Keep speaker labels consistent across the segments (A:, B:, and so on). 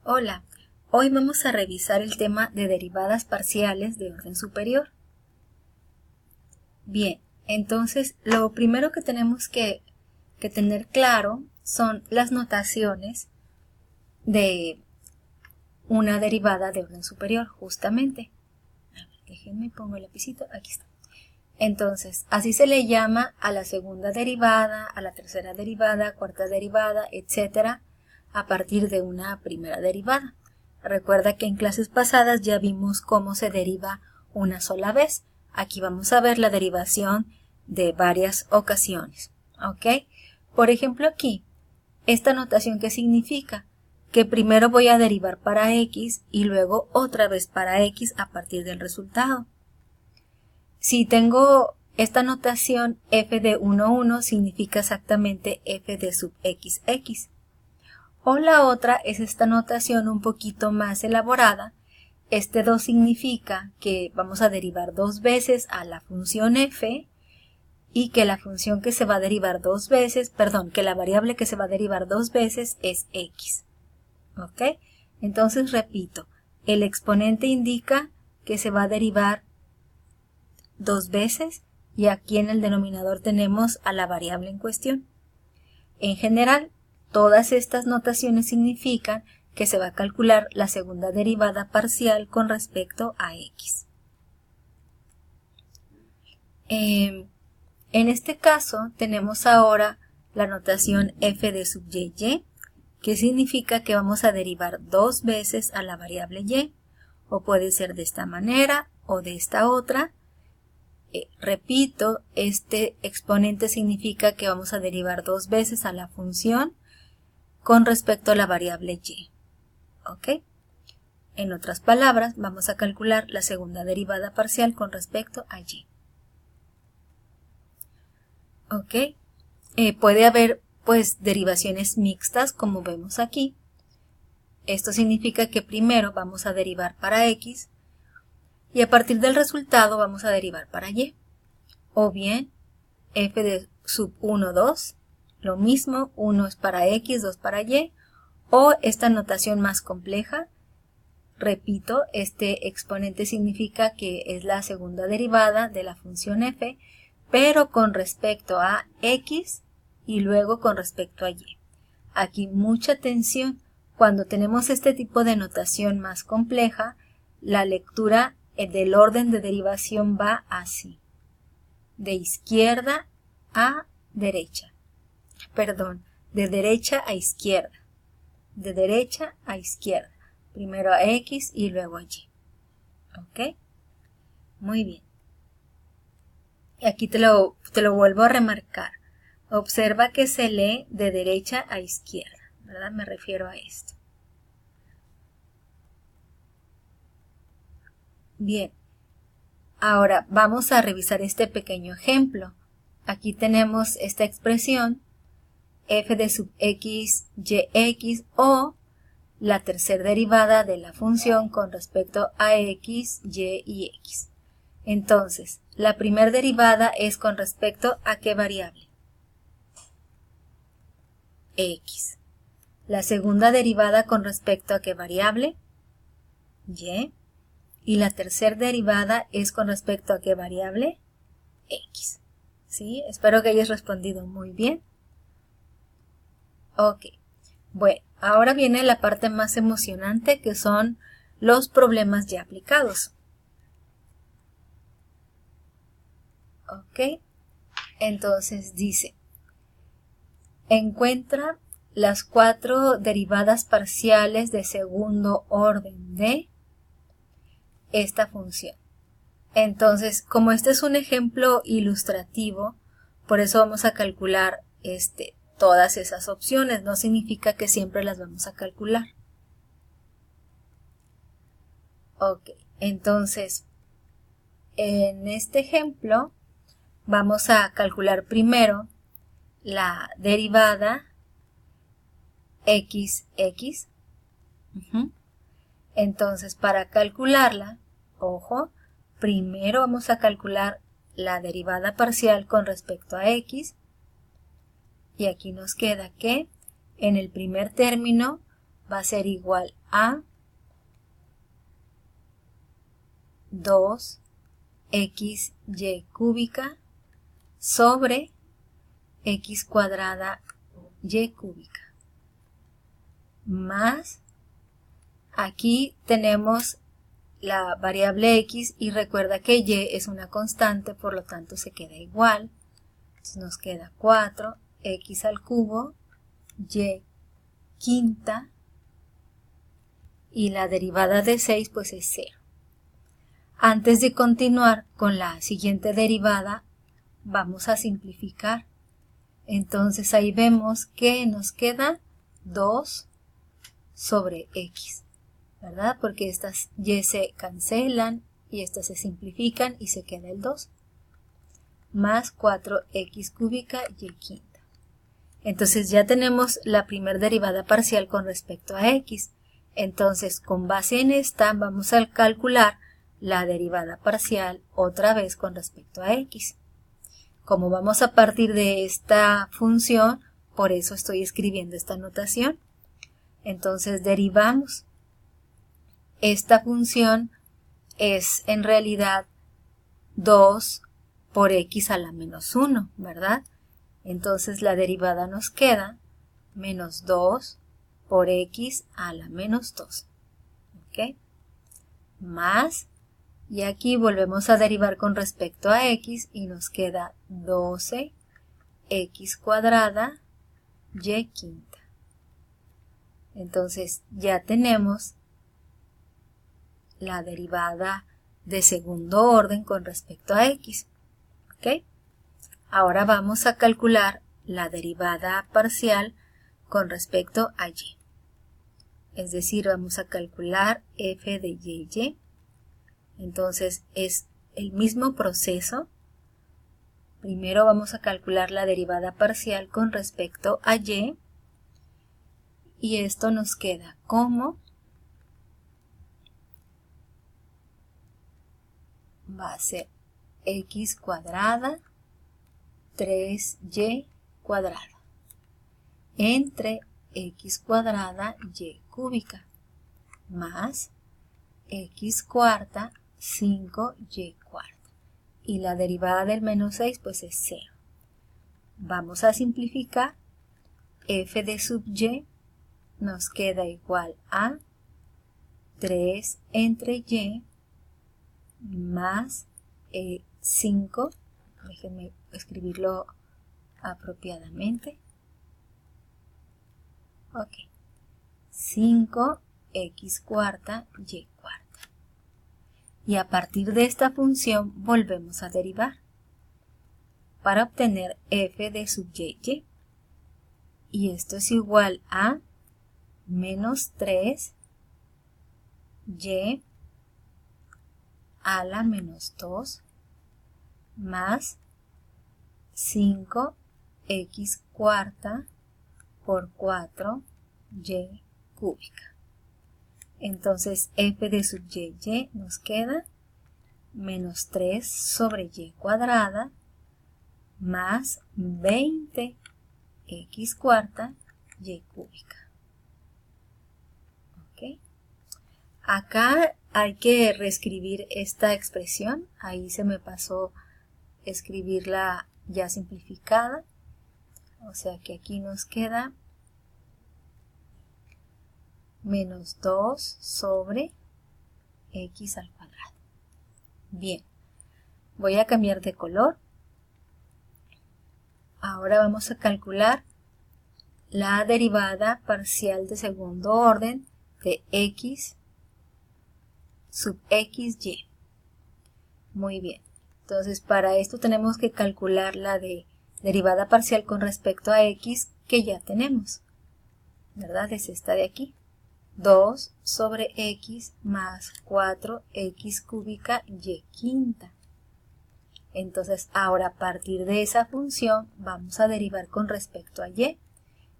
A: Hola, hoy vamos a revisar el tema de derivadas parciales de orden superior. Bien, entonces lo primero que tenemos que tener claro son las notaciones de una derivada de orden superior, justamente. A ver, déjenme pongo el lapicito, aquí está. Entonces, así se le llama a la segunda derivada, a la tercera derivada, cuarta derivada, etcétera, a partir de una primera derivada. Recuerda que en clases pasadas ya vimos cómo se deriva una sola vez. Aquí vamos a ver la derivación de varias ocasiones. ¿Ok? Por ejemplo aquí, esta notación ¿qué significa? Que primero voy a derivar para x y luego otra vez para x a partir del resultado. Si tengo esta notación f de 1, 1 significa exactamente f de sub xx. O la otra es esta notación un poquito más elaborada. Este 2 significa que vamos a derivar dos veces a la función f y que la función que se va a derivar dos veces, que la variable que se va a derivar dos veces es x. ¿Ok? Entonces repito, el exponente indica que se va a derivar dos veces y aquí en el denominador tenemos a la variable en cuestión. En general, todas estas notaciones significan que se va a calcular la segunda derivada parcial con respecto a x. En este caso tenemos ahora la notación f de sub y, que significa que vamos a derivar dos veces a la variable y, o puede ser de esta manera o de esta otra. Repito, este exponente significa que vamos a derivar dos veces a la función con respecto a la variable y. ¿Ok? En otras palabras, vamos a calcular la segunda derivada parcial con respecto a y. ¿Ok? Puede haber, pues, derivaciones mixtas, como vemos aquí. Esto significa que primero vamos a derivar para x y a partir del resultado vamos a derivar para y. O bien, f de sub 1, 2, lo mismo, 1 es para x, 2 para y, o esta notación más compleja. Repito, este exponente significa que es la segunda derivada de la función f, pero con respecto a x y luego con respecto a y. Aquí mucha atención, cuando tenemos este tipo de notación más compleja, la lectura del orden de derivación va así, de izquierda a derecha. De derecha a izquierda. De derecha a izquierda. Primero a x y luego a y. ¿Ok? Muy bien. Y aquí te lo vuelvo a remarcar. Observa que se lee de derecha a izquierda, ¿verdad? Me refiero a esto. Bien. Ahora vamos a revisar este pequeño ejemplo. Aquí tenemos esta expresión f de sub x, yx o la tercera derivada de la función con respecto a x, y y x. Entonces, la primera derivada es con respecto a ¿qué variable? X. La segunda derivada con respecto a ¿qué variable? Y. Y la tercera derivada es con respecto a ¿qué variable? X. ¿Sí? Espero que hayas respondido muy bien. Ok. Bueno, ahora viene la parte más emocionante, que son los problemas ya aplicados. Ok. Entonces dice, encuentra las cuatro derivadas parciales de segundo orden de esta función. Entonces, como este es un ejemplo ilustrativo, por eso vamos a calcular todas esas opciones. No significa que siempre las vamos a calcular. Ok, entonces, en este ejemplo, vamos a calcular primero la derivada xx. Entonces, para calcularla, ojo, primero vamos a calcular la derivada parcial con respecto a x. Y aquí nos queda que en el primer término va a ser igual a 2xy cúbica sobre x cuadrada y cúbica. Más, aquí tenemos la variable x y recuerda que y es una constante, por lo tanto se queda igual. Entonces nos queda 4x al cubo y quinta y la derivada de 6 pues es 0. Antes de continuar con la siguiente derivada vamos a simplificar. Entonces ahí vemos que nos queda 2 sobre x, ¿verdad? Porque estas y se cancelan y estas se simplifican y se queda el 2. Más 4x cúbica y quinta. Entonces ya tenemos la primera derivada parcial con respecto a x. Entonces con base en esta vamos a calcular la derivada parcial otra vez con respecto a x. Como vamos a partir de esta función, por eso estoy escribiendo esta notación. Entonces derivamos. Esta función es en realidad 2 por x a la menos 1, ¿verdad? Entonces la derivada nos queda menos 2 por x a la menos 2. ¿Ok? Más, y aquí volvemos a derivar con respecto a x y nos queda 12 x cuadrada y quinta. Entonces ya tenemos la derivada de segundo orden con respecto a x. ¿Ok? Ahora vamos a calcular la derivada parcial con respecto a y. Es decir, vamos a calcular f de y. Entonces es el mismo proceso. Primero vamos a calcular la derivada parcial con respecto a y. Y esto nos queda como va a ser x cuadrada 3y cuadrada entre x cuadrada y cúbica más x cuarta 5y cuarta. Y la derivada del menos 6 pues es 0. Vamos a simplificar. F de sub y nos queda igual a 3 entre y más 5. Déjenme escribirlo apropiadamente. Ok. 5x cuarta y cuarta. Y a partir de esta función volvemos a derivar para obtener f de sub y. Y esto es igual a menos 3 y a la menos 2 más 5x cuarta por 4y cúbica. Entonces f de sub y nos queda menos 3 sobre y cuadrada más 20x cuarta y cúbica. ¿Ok? Acá hay que reescribir esta expresión. Ahí se me pasó escribirla ya simplificada. O sea que aquí nos queda menos 2 sobre x al cuadrado. Bien, voy a cambiar de color. Ahora vamos a calcular la derivada parcial de segundo orden de x sub xy. Muy bien, entonces para esto tenemos que calcular la de derivada parcial con respecto a x que ya tenemos, ¿verdad? Es esta de aquí. 2 sobre x más 4x cúbica y quinta. Entonces ahora a partir de esa función vamos a derivar con respecto a y.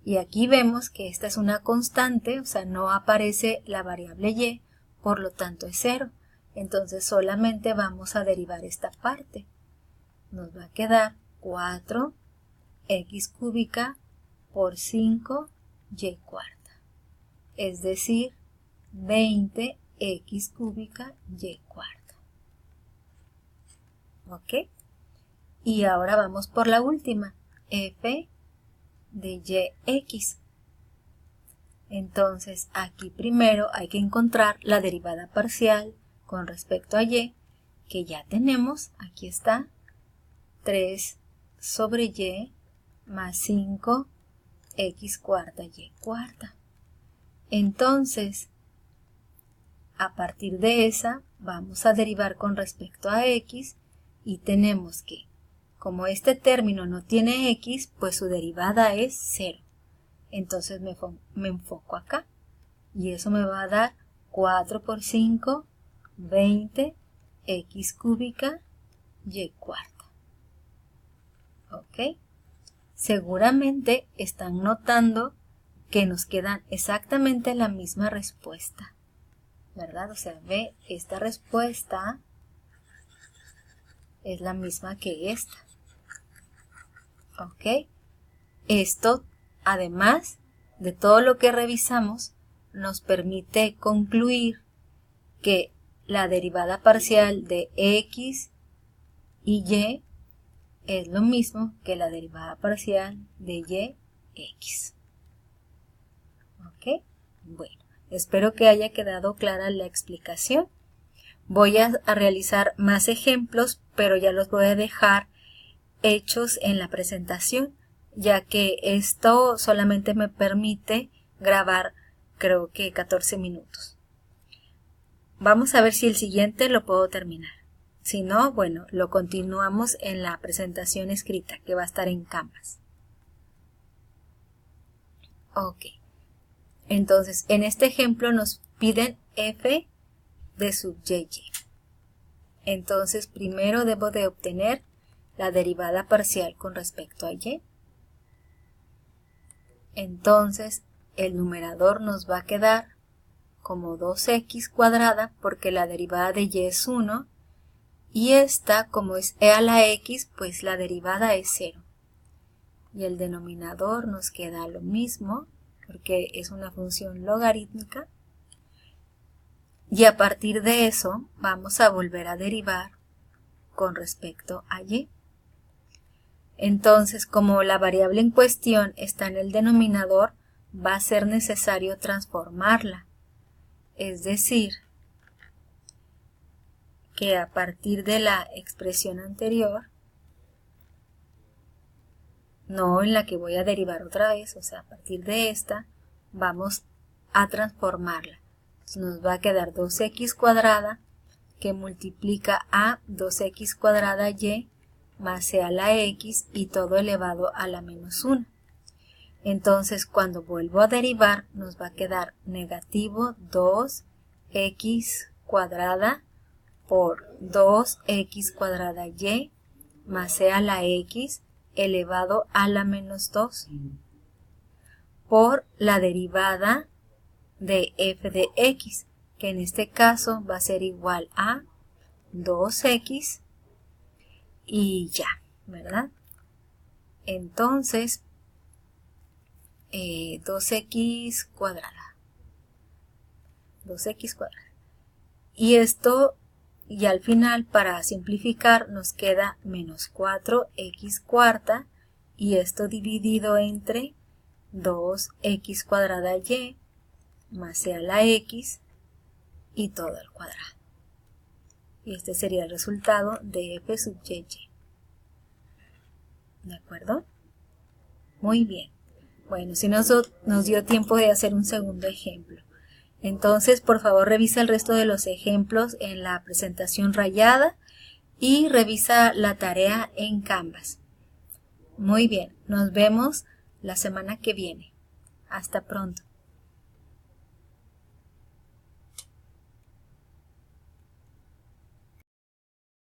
A: Y aquí vemos que esta es una constante, o sea, no aparece la variable y, por lo tanto es 0. Entonces solamente vamos a derivar esta parte. Nos va a quedar 4x cúbica por 5y cuarta. es decir, 20x cúbica y cuarta. ¿Ok? Y ahora vamos por la última, f de yx. Entonces, aquí primero hay que encontrar la derivada parcial con respecto a y, que ya tenemos, aquí está, 3 sobre y más 5 x cuarta y cuarta. Entonces, a partir de esa, vamos a derivar con respecto a x y tenemos que, como este término no tiene x, pues su derivada es 0. Entonces me enfoco acá y eso me va a dar 4 por 5, 20 x cúbica y cuarta. ¿Ok? Seguramente están notando que nos quedan exactamente la misma respuesta, ¿verdad? O sea, ve, esta respuesta es la misma que esta. ¿Ok? Esto, además de todo lo que revisamos, nos permite concluir que la derivada parcial de x y y es lo mismo que la derivada parcial de yx. ¿Ok? Bueno, espero que haya quedado clara la explicación. Voy a realizar más ejemplos, pero ya los voy a dejar hechos en la presentación, ya que esto solamente me permite grabar, creo que 14 minutos. Vamos a ver si el siguiente lo puedo terminar. Si no, bueno, lo continuamos en la presentación escrita, que va a estar en Canvas. Ok. Entonces, en este ejemplo nos piden f de sub y. Entonces, primero debo de obtener la derivada parcial con respecto a y. Entonces, el numerador nos va a quedar como 2x cuadrada porque la derivada de y es 1 y esta, como es e a la x, pues la derivada es 0. Y el denominador nos queda lo mismo porque es una función logarítmica. Y a partir de eso vamos a volver a derivar con respecto a y. Entonces, como la variable en cuestión está en el denominador, va a ser necesario transformarla. Es decir, que a partir de la expresión anterior, no en la que voy a derivar otra vez, o sea, a partir de esta, vamos a transformarla. Entonces nos va a quedar 2x cuadrada que multiplica a 2x cuadrada y más e a la x y todo elevado a la menos 1. Entonces, cuando vuelvo a derivar, nos va a quedar negativo 2x cuadrada por 2x cuadrada y más e a la x elevado a la menos 2 por la derivada de f de x, que en este caso va a ser igual a 2x y ya, ¿verdad? Entonces, 2x cuadrada. 2x cuadrada. Y esto, y al final, para simplificar, nos queda menos 4x cuarta, y esto dividido entre 2x cuadrada y más e a la x y todo al cuadrado. Y este sería el resultado de f sub y. ¿De acuerdo? Muy bien. Bueno, si nos dio tiempo de hacer un segundo ejemplo. Entonces, por favor, revisa el resto de los ejemplos en la presentación rayada y revisa la tarea en Canvas. Muy bien, nos vemos la semana que viene. Hasta pronto.